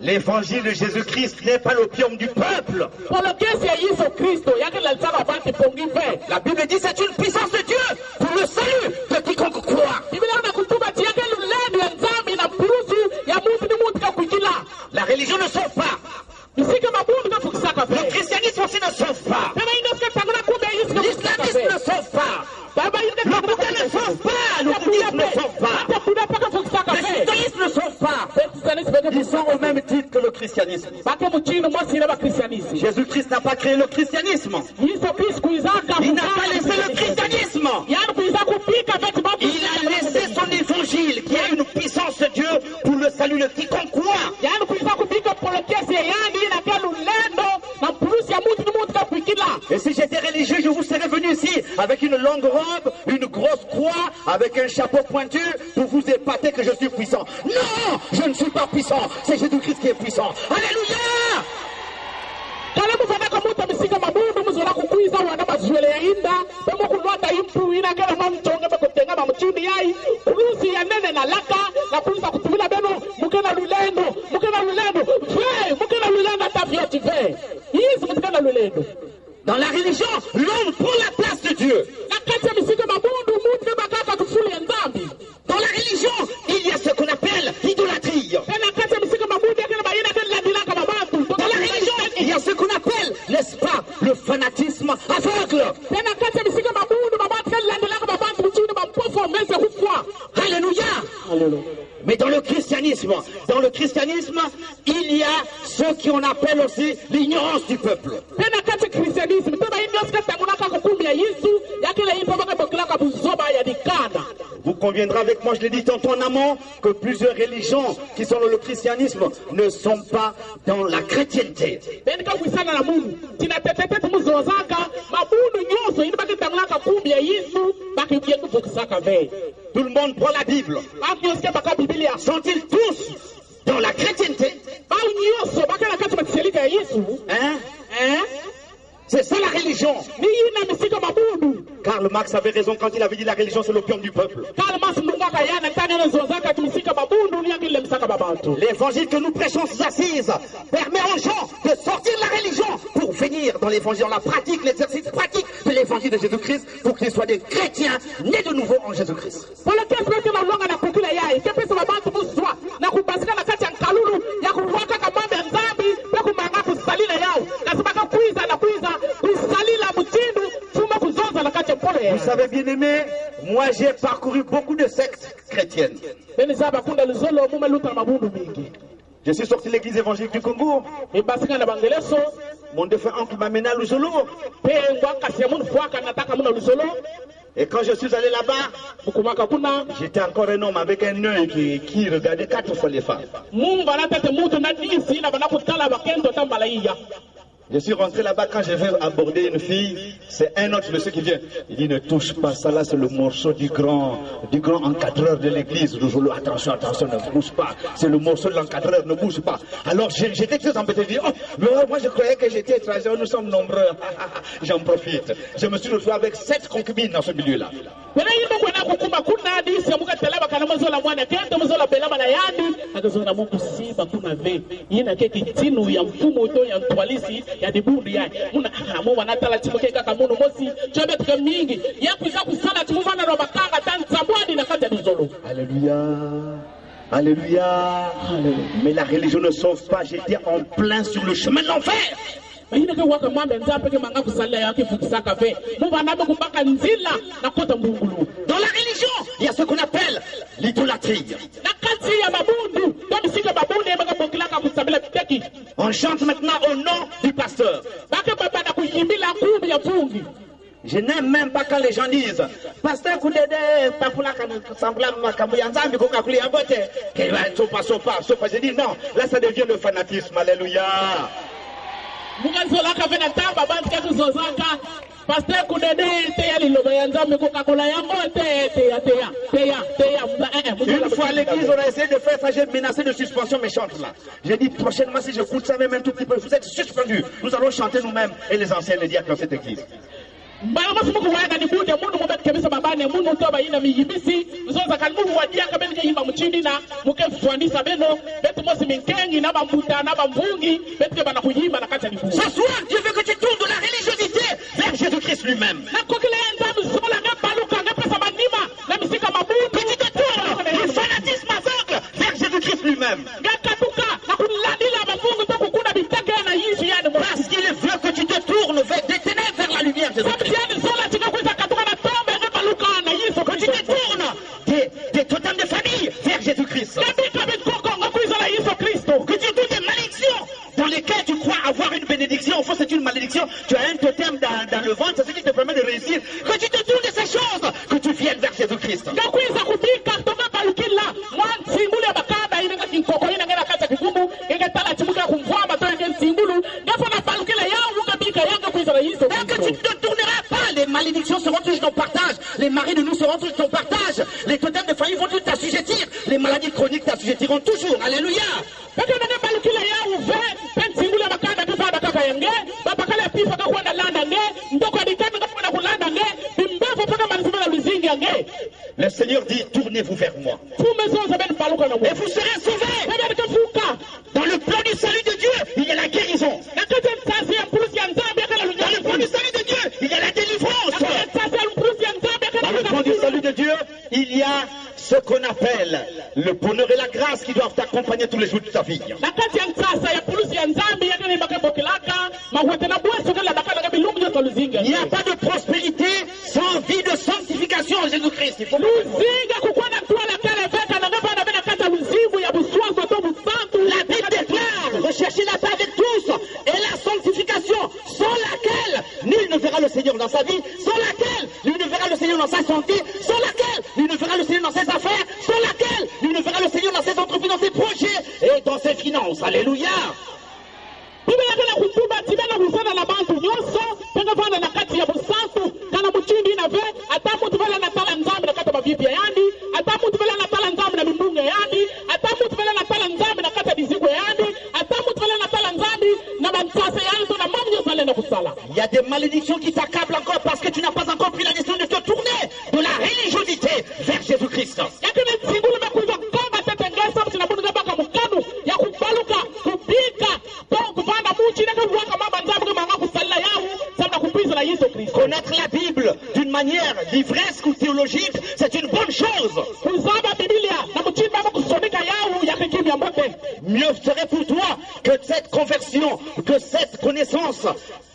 L'évangile de Jésus-Christ n'est pas l'opium du peuple. La Bible dit que c'est une puissance de Dieu pour le salut de quiconque croit. La religion ne sauve pas. Le christianisme aussi ne sauve pas. L'islamisme ne sauve pas. Le bouddha ne sauve pas. Le bouddhisme ne sauve pas. Le judaïsme ne sauve pas. Ils sont au même titre que le christianisme. Jésus-Christ n'a pas créé le christianisme. Il n'a pas laissé le christianisme. Il a laissé son évangile qui a une puissance de Dieu pour le salut de quiconque croit. Et si j'étais religieux, je vous serais venu ici avec une longue robe, une grosse croix, avec un chapeau pointu pour vous épater que je suis puissant. Non, je ne suis pas puissant. C'est Jésus-Christ qui est puissant. Alléluia! Dans la religion, l'homme prend la place de Dieu. Dans la religion, il y a ce qu'on appelle l'idolâtrie. Dans la religion, il y a ce qu'on appelle, n'est-ce pas, le fanatisme aveugle. Alléluia. Mais dans le christianisme, il y a ce qu'on appelle aussi l'ignorance du peuple. Vous conviendrez avec moi, je l'ai dit tantôt en amont, que plusieurs religions qui sont dans le christianisme ne sont pas dans la chrétienté. Tout le monde prend la Bible. Sont-ils tous dans la chrétienté? C'est ça la religion. Karl Marx avait raison quand il avait dit la religion c'est l'opium du peuple. L'évangile que nous prêchons sous assise permet aux gens de sortir de la religion pour venir dans l'évangile, dans la pratique, l'exercice pratique de l'évangile de Jésus-Christ pour qu'ils soient des chrétiens nés de nouveau en Jésus-Christ. Vous savez bien aimé, moi j'ai parcouru beaucoup de sectes chrétiennes. Je suis sorti de l'église évangélique du Congo. Mon défunt oncle m'a mené à Luzolo. Et quand je suis allé là-bas, j'étais encore un homme avec un œil qui regardait 4 fois les femmes. Je suis rentré là-bas quand je vais aborder une fille, c'est un autre monsieur qui vient. Il dit ne touche pas ça là, c'est le morceau du grand encadreur de l'église. Attention, attention, ne bouge pas. C'est le morceau de l'encadreur, ne bouge pas. Alors j'étais très embêté, je dis, oh, mais moi je croyais que j'étais étranger, nous sommes nombreux. J'en profite. Je me suis retrouvé avec 7 concubines dans ce milieu-là. Alléluia. Alléluia. Mais la religion ne sauve pas. J'étais en plein sur le chemin de l'enfer. Dans la religion, il y a ce qu'on appelle l'idolâtrie. On chante maintenant au nom du pasteur. Je n'aime même pas quand les gens disent Pasteur Koudede, je dis non, là ça devient le fanatisme. Alléluia. Une fois à l'église, on a essayé de faire ça, j'ai menacé de suspension méchante là. J'ai dit prochainement si je coûte ça même un tout petit peu, vous êtes suspendus. Nous allons chanter nous-mêmes et les anciens les diacres dans cette église. Mbala simuku waenda ni bude mundu mubet kebisa babane mundu toba ina miyibisi mzoza kan mundu wadia kabeni je himba mchindi na mukefu fuandisa beno betu mosi minkengi na bambuta na bamvungi betu ke bana kujimba na kacha ni bude. Ce soir, Dieu veut que tu tournes de la religiosité vers Jésus-Christ lui-même. Na kokile enda mzola nga baluka nga pesa manima na misika mabutu. Que tu te tournes du fanatisme aveugle vers Jésus-Christ lui-même. Nga katuka na kuladila bamvungu to kukuna bitake na Yesu yani mo. Parce qu'il veut que tu te tournes des ténèbres vers la lumière de Jésus-Christ. Que tu te tournes des totems de famille vers Jésus-Christ. Que tu tournes des malédictions dans lesquelles tu crois avoir une bénédiction. Au fond, c'est une malédiction. Tu as un totem dans le ventre, c'est ce qui te permet de réussir. Que tu te tournes de ces choses, que tu viennes vers Jésus-Christ. Que tu ne te tourneras pas. Les malédictions seront toujours ton partage. Les maris de nous seront toujours ton partage. Les totems de famille vont tous t'assujettir. Les maladies chroniques t'assujettiront toujours. Alléluia. Le Seigneur dit, tournez-vous vers moi. Et vous serez sauvés. Dans le plan du salut de Dieu, il y a la guérison. Dans le plan du salut de Dieu, il y a la délivrance. Dans le plan du salut de Dieu, il y a ce qu'on appelle le bonheur et la grâce qui doivent t'accompagner tous les jours de ta vie. Il n'y a pas de prospérité sans vie de sanctification en Jésus-Christ. Il faut la Bible déclare, recherchez la paix avec tous et la sanctification sans laquelle nul ne verra le Seigneur dans sa vie, sans laquelle nul ne verra le Seigneur dans sa santé, sans laquelle nul ne verra le Seigneur dans ses affaires, sans laquelle nul ne verra le Seigneur dans ses entreprises, dans ses projets et dans ses finances. Alléluia. Il y a des malédictions qui t'accablent encore parce que tu n'as pas encore pris la décision de te tourner de la religiosité vers Jésus-Christ. Connaître la Bible d'une manière livresque ou théologique, c'est une bonne chose. Mieux serait pour toi que cette conversion, que cette connaissance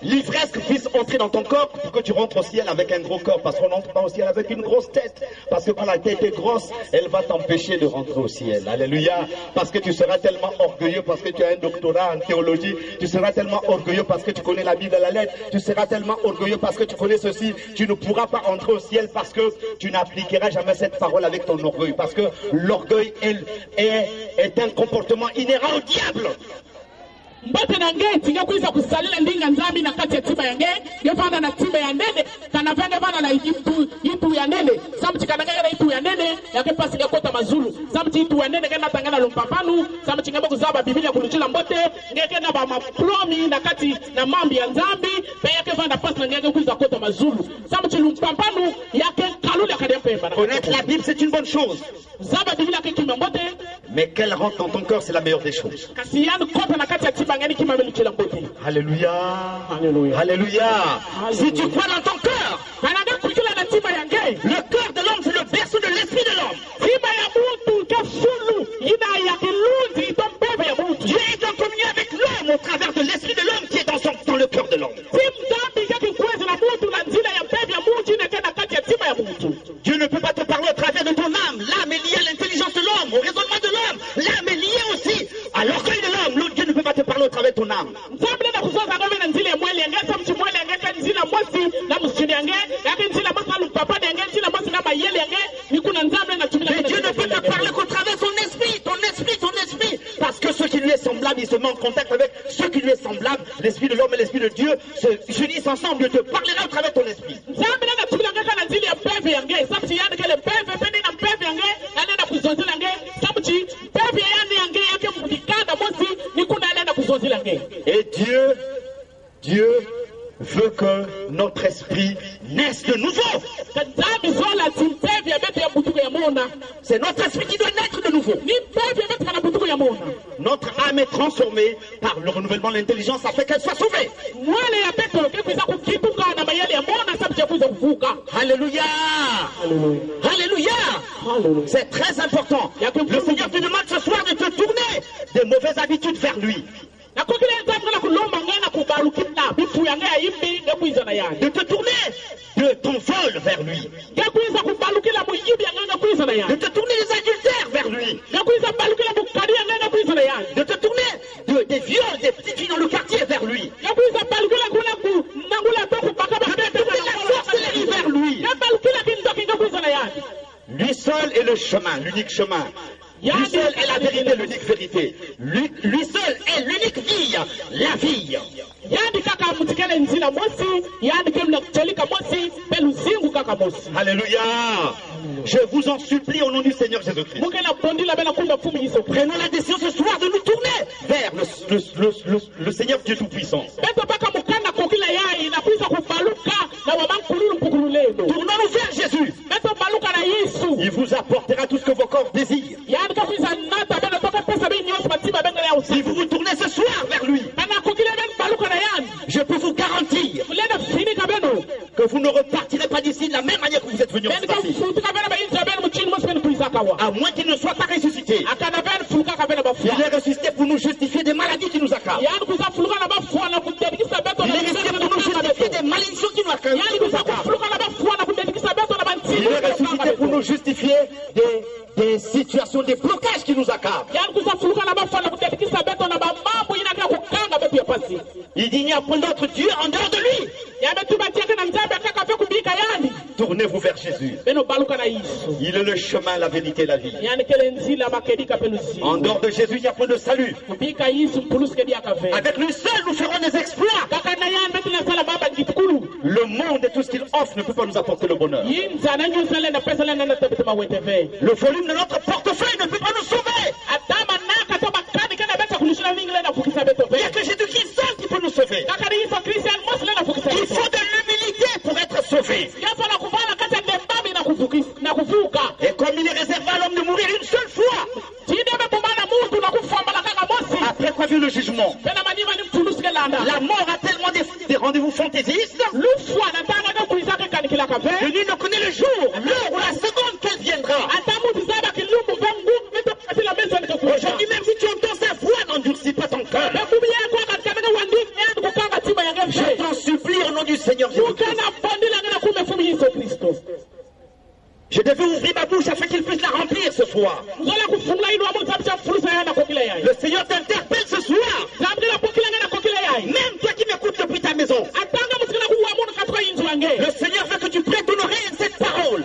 livresque puisse entrer dans ton corps pour que tu rentres au ciel avec un gros corps. Parce qu'on n'entre pas au ciel avec une grosse tête. Parce que quand la tête est grosse, elle va t'empêcher de rentrer au ciel. Alléluia. Parce que tu seras tellement orgueilleux parce que tu as un doctorat en théologie. Tu seras tellement orgueilleux parce que tu connais la Bible à la lettre. Tu seras tellement orgueilleux parce que tu connais ceci. Tu ne pourras pas entrer au ciel parce que tu n'appliqueras jamais cette parole avec ton orgueil. Parce que l'orgueil est un comportement inhérent au diable. Mbate na nge tinga kuiza kusalila ndinga nzambi na kati ya tiba ya nge yefana na tiba ya nene kana vanga bana na itu ya nene samti kana ngana itu ya nene yake pasi ya kota mazulu samti itu ya nene kana tangana lompapanu samti ngaba kuzaba biblia kuluchila mbote ngeke na ba maplomi na kati na mambi ya nzambi pe yake vanda pasi na ngeke kuiza kota mazulu samti lompapanu yake kalule akadempemba. Connaître la Bible c'est une bonne chose. Zaba biblia ke kimambote mais qu'elle rentre dans ton corps c'est la meilleure des choses. Kasiyanu kota na kati ya tiba Alléluia. Alléluia. Alléluia. Si tu crois dans ton cœur, le cœur de l'homme c'est le berceau de l'esprit de l'homme. Dieu est en communion avec l'homme au travers de l'esprit de l'homme qui est dans le cœur de l'homme. Dieu ne peut pas te parler au travers de ton âme. L'âme est liée à l'intelligence de l'homme, au raisonnement de l'homme. L'âme est liée aussi à l'orgueil de l'homme. Dieu ne peut pas te parler au travers de ton âme. Mais Dieu ne peut te parler qu'au travers de ton esprit, ton esprit. Parce que ce qui lui est semblable, il se met en contact avec ce qui lui est semblable. L'esprit de l'homme et l'esprit de Dieu s'unissent ensemble. Dieu te parlera au travers de ton esprit. Et Dieu veut que notre esprit naisse de nouveau. C'est notre esprit qui doit naître de nouveau. Notre âme est transformée par le renouvellement de l'intelligence afin qu'elle soit sauvée. Alléluia. Alléluia. C'est très important. Le Seigneur te demande ce soir de te tourner des mauvaises habitudes vers lui. De te tourner de ton vol vers lui. De te tourner des adultères vers lui. De te tourner des viols, des petites filles dans le quartier vers lui. De te tourner la sorcellerie vers lui. Lui seul est le chemin, l'unique chemin. Lui seul est la vérité, l'unique vérité. Lui seul est l'unique vie, la vie. Alléluia. Je vous en supplie au nom du Seigneur Jésus-Christ. Prenons la décision ce soir de nous tourner vers le Seigneur Dieu Tout-Puissant. Tournons-nous vers Jésus. Il vous apportera tout ce que vos corps désirent. Si vous vous tournez ce soir vers lui, je peux vous garantir que vous ne repartirez pas d'ici de la même manière que vous êtes venu. À moins qu'il ne soit pas ressuscité. Il est ressuscité pour nous justifier des maladies qui nous accablent. Il est ressuscité pour nous justifier des malédictions qui nous accablent. Il est ressuscité pour nous justifier des situations, des blocages qui nous accablent. Il dit il n'y a point d'autre Dieu en dehors de lui. Tournez-vous vers Jésus. Il est le chemin, la vérité, la vie. En dehors de Jésus, il n'y a point de salut. Avec lui seul, nous ferons des exploits. Le monde et tout ce qu'il offre ne peut pas nous apporter le bonheur. Le volume de notre portefeuille ne peut pas nous sauver. Il n'y a que Jésus-Christ seul qui peut nous sauver. Il faut de l'humilité pour être sauvé. Et comme il est réservé à l'homme de mourir une seule fois, après quoi vient le jugement? La mort a tellement des rendez-vous fantaisistes que nul ne connaît le jour, l'heure ou la seconde qu'elle viendra. Aujourd'hui même si tu entends sa voix, n'endurcis pas ton cœur. Je t'en supplie au nom du Seigneur Jésus-Christ. Je devais ouvrir ma bouche afin qu'il puisse la remplir ce soir. Le Seigneur t'interpelle ce soir. Même toi qui m'écoutes depuis ta maison. Le Seigneur veut que tu prêtes ton oreille à cette parole.